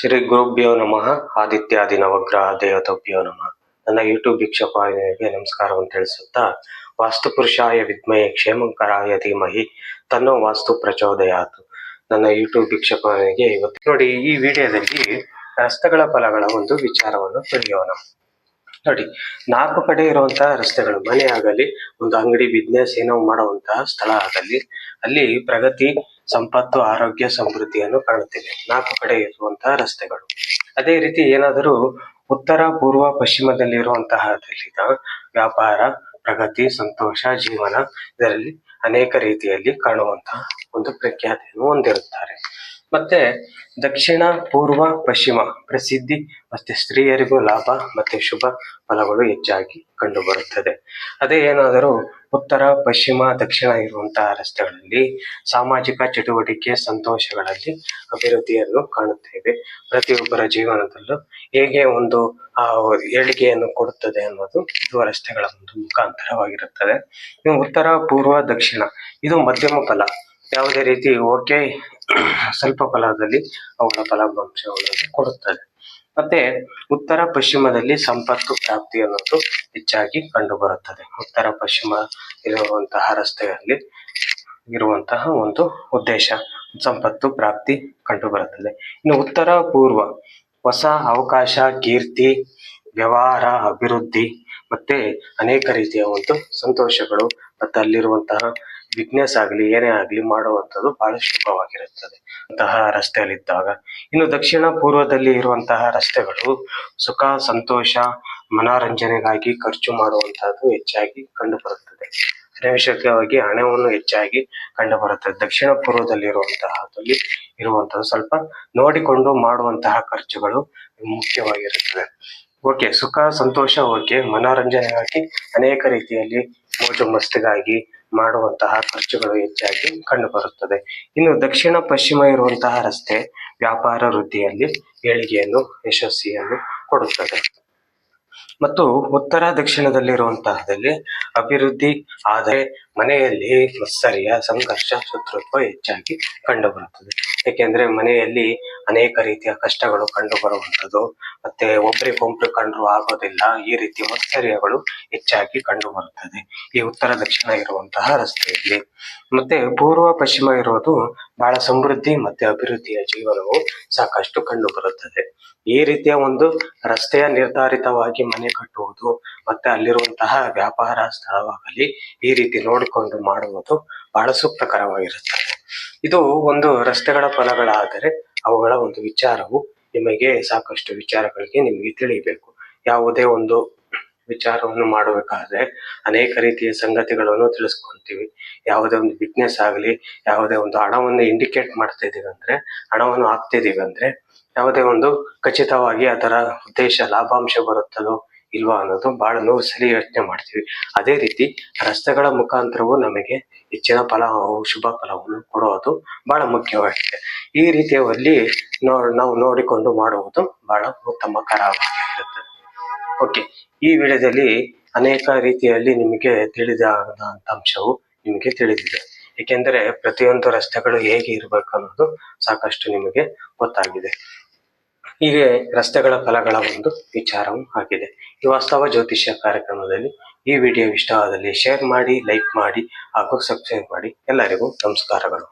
ಶ್ರೀ ಗುರುಭ್ಯೋ ನಮಃ ಆದಿತ್ಯಾದಿ ನವಗ್ರಹ ದೇವತಭ್ಯೋ ನಮಃ. ನನ್ನ ಯೂಟ್ಯೂಬ್ ವೀಕ್ಷಕರಿಗೆ ನಮಸ್ಕಾರವನ್ನು ತಿಳಿಸುತ್ತಾ, ವಾಸ್ತುಪುರುಷಾಯ ವಿದ್ಮಹೇ ಕ್ಷೇಮಂಕರಾಯ ಧೀಮಹಿ ತನ್ನೋ ವಾಸ್ತು ಪ್ರಚೋದಯಾತ್. ನನ್ನ ಯೂಟ್ಯೂಬ್ ವೀಕ್ಷಕರಿಗೆ ಇವತ್ತು ನೋಡಿ, ಈ ವಿಡಿಯೋದಲ್ಲಿ ರಸ್ತೆಗಳ ಫಲಗಳ ಒಂದು ವಿಚಾರವನ್ನು ತಿಳಿಯೋಣ. ನೋಡಿ, 4 ಕಡೆ ಇರುವಂತಹ ರಸ್ತೆಗಳು, ಮನೆ ಆಗಲಿ, ಒಂದು ಅಂಗಡಿ, ಬಿಸ್ನೆಸ್ ಏನೋ ಮಾಡುವಂತಹ ಸ್ಥಳ ಆಗಲಿ, ಅಲ್ಲಿ ಪ್ರಗತಿ, ಸಂಪತ್ತು, ಆರೋಗ್ಯ, ಸಮೃದ್ಧಿಯನ್ನು ಕಾಣುತ್ತೇವೆ 4 ಕಡೆ ಇರುವಂತಹ ರಸ್ತೆಗಳು. ಅದೇ ರೀತಿ ಏನಾದರೂ ಉತ್ತರ, ಪೂರ್ವ, ಪಶ್ಚಿಮದಲ್ಲಿ ಇರುವಂತಹ ವ್ಯಾಪಾರ, ಪ್ರಗತಿ, ಸಂತೋಷ, ಜೀವನ, ಇದರಲ್ಲಿ ಅನೇಕ ರೀತಿಯಲ್ಲಿ ಕಾಣುವಂತಹ ಒಂದು ಪ್ರಖ್ಯಾತಿಯನ್ನು ಹೊಂದಿರುತ್ತಾರೆ. ಮತ್ತೆ ದಕ್ಷಿಣ, ಪೂರ್ವ, ಪಶ್ಚಿಮ ಪ್ರಸಿದ್ಧಿ ಮತ್ತೆ ಸ್ತ್ರೀಯರಿಗೂ ಲಾಭ ಮತ್ತೆ ಶುಭ ಫಲಗಳು ಹೆಚ್ಚಾಗಿ ಕಂಡು ಬರುತ್ತದೆ. ಅದೇ ಏನಾದರೂ ಉತ್ತರ, ಪಶ್ಚಿಮ, ದಕ್ಷಿಣ ಇರುವಂತಹ ರಸ್ತೆಗಳಲ್ಲಿ ಸಾಮಾಜಿಕ ಚಟುವಟಿಕೆ, ಸಂತೋಷಗಳಲ್ಲಿ ಅಭಿವೃದ್ಧಿಯನ್ನು ಕಾಣುತ್ತೇವೆ. ಪ್ರತಿಯೊಬ್ಬರ ಜೀವನದಲ್ಲೂ ಹೇಗೆ ಒಂದು ಏಳಿಗೆಯನ್ನು ಕೊಡುತ್ತದೆ ಅನ್ನೋದು ಇದು ರಸ್ತೆಗಳ ಒಂದು ಮುಖಾಂತರವಾಗಿರುತ್ತದೆ. ಇನ್ನು ಉತ್ತರ, ಪೂರ್ವ, ದಕ್ಷಿಣ ಇದು ಮಧ್ಯಮ ಫಲ. ಯಾವುದೇ ರೀತಿ ಓಕೆ, ಸ್ವಲ್ಪ ಫಲದಲ್ಲಿ ಅವುಗಳ ಫಲಾಂಶಗಳನ್ನು ಕೊಡುತ್ತದೆ. ಮತ್ತೆ ಉತ್ತರ, ಪಶ್ಚಿಮದಲ್ಲಿ ಸಂಪತ್ತು ಪ್ರಾಪ್ತಿ ಅನ್ನೋದು ಹೆಚ್ಚಾಗಿ ಕಂಡು ಬರುತ್ತದೆ. ಉತ್ತರ, ಪಶ್ಚಿಮ ಇರುವಂತಹ ರಸ್ತೆಯಲ್ಲಿ ಇರುವಂತಹ ಒಂದು ಉದ್ದೇಶ ಸಂಪತ್ತು ಪ್ರಾಪ್ತಿ ಕಂಡು ಬರುತ್ತದೆ. ಇನ್ನು ಉತ್ತರ, ಪೂರ್ವ ಹೊಸ ಅವಕಾಶ, ಕೀರ್ತಿ, ವ್ಯವಹಾರ, ಅಭಿವೃದ್ಧಿ ಮತ್ತೆ ಅನೇಕ ರೀತಿಯ ಒಂದು ಸಂತೋಷಗಳು ಮತ್ತೆ ಅಲ್ಲಿರುವಂತಹ ಬಿಸ್ನೆಸ್ ಆಗಲಿ, ಏನೇ ಆಗಲಿ ಮಾಡುವಂಥದ್ದು ಬಹಳ ಶುಭವಾಗಿರುತ್ತದೆ ಅಂತಹ ರಸ್ತೆಯಲ್ಲಿದ್ದಾಗ. ಇನ್ನು ದಕ್ಷಿಣ, ಪೂರ್ವದಲ್ಲಿ ಇರುವಂತಹ ರಸ್ತೆಗಳು ಸುಖ, ಸಂತೋಷ, ಮನೋರಂಜನೆಗಾಗಿ ಖರ್ಚು ಮಾಡುವಂತಹದ್ದು ಹೆಚ್ಚಾಗಿ ಕಂಡು ಬರುತ್ತದೆ. ಅನಾವಶ್ಯಕವಾಗಿ ಹಣವನ್ನು ಹೆಚ್ಚಾಗಿ ಕಂಡು ಬರುತ್ತದೆ. ದಕ್ಷಿಣ ಪೂರ್ವದಲ್ಲಿ ಇರುವಂತಹ ಸ್ವಲ್ಪ ನೋಡಿಕೊಂಡು ಮಾಡುವಂತಹ ಖರ್ಚುಗಳು ಮುಖ್ಯವಾಗಿರುತ್ತದೆ. ಓಕೆ, ಸುಖ, ಸಂತೋಷ ಓಕೆ, ಮನೋರಂಜನೆಗಾಗಿ ಅನೇಕ ರೀತಿಯಲ್ಲಿ ಮೋಜು ಮಸ್ತಿಗಾಗಿ ಮಾಡುವಂತಹ ಖರ್ಚುಗಳು ಹೆಚ್ಚಾಗಿ ಕಂಡು ಬರುತ್ತದೆ. ಇನ್ನು ದಕ್ಷಿಣ, ಪಶ್ಚಿಮ ಇರುವಂತಹ ರಸ್ತೆ ವ್ಯಾಪಾರ ವೃದ್ಧಿಯಲ್ಲಿ ಏಳಿಗೆಯನ್ನು, ಯಶಸ್ಸಿಯನ್ನು ಕೊಡುತ್ತದೆ. ಮತ್ತು ಉತ್ತರ, ದಕ್ಷಿಣದಲ್ಲಿರುವಂತಹದಲ್ಲಿ ಅಭಿವೃದ್ಧಿ, ಆದರೆ ಮನೆಯಲ್ಲಿ ಮತ್ಸರ್ಯ, ಸಂಘರ್ಷ, ಶತ್ರುತ್ವ ಹೆಚ್ಚಾಗಿ ಕಂಡು ಬರುತ್ತದೆ. ಏಕೆಂದ್ರೆ ಮನೆಯಲ್ಲಿ ಅನೇಕ ರೀತಿಯ ಕಷ್ಟಗಳು ಕಂಡು ಬರುವಂಥದ್ದು, ಮತ್ತೆ ಒಬ್ರಿಗೊಬ್ರು ಕಂಡ್ರು ಆಗೋದಿಲ್ಲ, ಈ ರೀತಿಯ ಮತ್ಸರ್ಯಗಳು ಹೆಚ್ಚಾಗಿ ಕಂಡು ಬರುತ್ತದೆ ಈ ಉತ್ತರ, ದಕ್ಷಿಣ ಇರುವಂತಹ ರಸ್ತೆಯಲ್ಲಿ. ಮತ್ತೆ ಪೂರ್ವ, ಪಶ್ಚಿಮ ಇರುವುದು ಬಹಳ ಸಮೃದ್ಧಿ ಮತ್ತೆ ಅಭಿವೃದ್ಧಿಯ ಜೀವನವು ಸಾಕಷ್ಟು ಕಂಡು ಬರುತ್ತದೆ. ಈ ರೀತಿಯ ಒಂದು ರಸ್ತೆಯ ನಿರ್ಧಾರಿತವಾಗಿ ಮನೆ ಕಟ್ಟುವುದು ಮತ್ತೆ ಅಲ್ಲಿರುವಂತಹ ವ್ಯಾಪಾರ ಸ್ಥಳವಾಗಲಿ ಈ ರೀತಿ ನೋಡಿಕೊಂಡು ಮಾಡುವುದು ಬಹಳ ಸೂಕ್ತಕರವಾಗಿರುತ್ತದೆ. ಇದು ಒಂದು ರಸ್ತೆಗಳ ಫಲಗಳಾದರೆ ಅವುಗಳ ಒಂದು ವಿಚಾರವು ನಿಮಗೆ ಸಾಕಷ್ಟು ವಿಚಾರಗಳಿಗೆ ನಿಮಗೆ ತಿಳಿಯಬೇಕು. ಯಾವುದೇ ಒಂದು ವಿಚಾರವನ್ನು ಮಾಡಬೇಕಾದ್ರೆ ಅನೇಕ ರೀತಿಯ ಸಂಗತಿಗಳನ್ನು ತಿಳಿಸ್ಕೊಂತೀವಿ. ಯಾವುದೇ ಒಂದು ಬಿಸ್ನೆಸ್ ಆಗಲಿ, ಯಾವುದೇ ಒಂದು ಹಣವನ್ನು ಇಂಡಿಕೇಟ್ ಮಾಡ್ತಾ ಇದೀವಿ ಅಂದ್ರೆ, ಹಣವನ್ನು ಹಾಕ್ತಿದೀವಿ ಅಂದ್ರೆ ಯಾವುದೇ ಒಂದು ಖಚಿತವಾಗಿ ಅದರ ಉದ್ದೇಶ ಲಾಭಾಂಶ ಬರುತ್ತದೋ ಇಲ್ವಾ ಅನ್ನೋದು ಬಹಳ 100 ಸಲ ಯೋಚನೆ ಮಾಡ್ತೀವಿ. ಅದೇ ರೀತಿ ರಸ್ತೆಗಳ ಮುಖಾಂತರವು ನಮಗೆ ಹೆಚ್ಚಿನ ಫಲ, ಶುಭ ಫಲವನ್ನು ಕೊಡುವುದು ಬಹಳ ಮುಖ್ಯವಾಗಿದೆ. ಈ ರೀತಿಯಲ್ಲಿ ನಾವು ನೋಡಿಕೊಂಡು ಮಾಡುವುದು ಬಹಳ ಉತ್ತಮಕರವಾಗಿರುತ್ತದೆ. ಓಕೆ, ಈ ವಿಡಿಯೋದಲ್ಲಿ ಅನೇಕ ರೀತಿಯಲ್ಲಿ ನಿಮಗೆ ತಿಳಿದಂತ ಅಂಶವು ನಿಮಗೆ ತಿಳಿದಿದೆ. ಏಕೆಂದರೆ ಪ್ರತಿಯೊಂದು ರಸ್ತೆಗಳು ಹೇಗೆ ಇರಬೇಕು ಅನ್ನೋದು ಸಾಕಷ್ಟು ನಿಮಗೆ ಗೊತ್ತಾಗಿದೆ. ಹೀಗೆ ರಸ್ತೆಗಳ ಫಲಗಳ ಒಂದು ವಿಚಾರವೂ ಆಗಿದೆ. ಈ ವಾಸ್ತವ ಜ್ಯೋತಿಷ್ಯ ಕಾರ್ಯಕ್ರಮದಲ್ಲಿ ಈ ವಿಡಿಯೋ ಇಷ್ಟವಾದಲ್ಲಿ ಶೇರ್ ಮಾಡಿ, ಲೈಕ್ ಮಾಡಿ ಹಾಗೂ ಸಬ್ಸ್ಕ್ರೈಬ್ ಮಾಡಿ. ಎಲ್ಲರಿಗೂ ನಮಸ್ಕಾರಗಳು.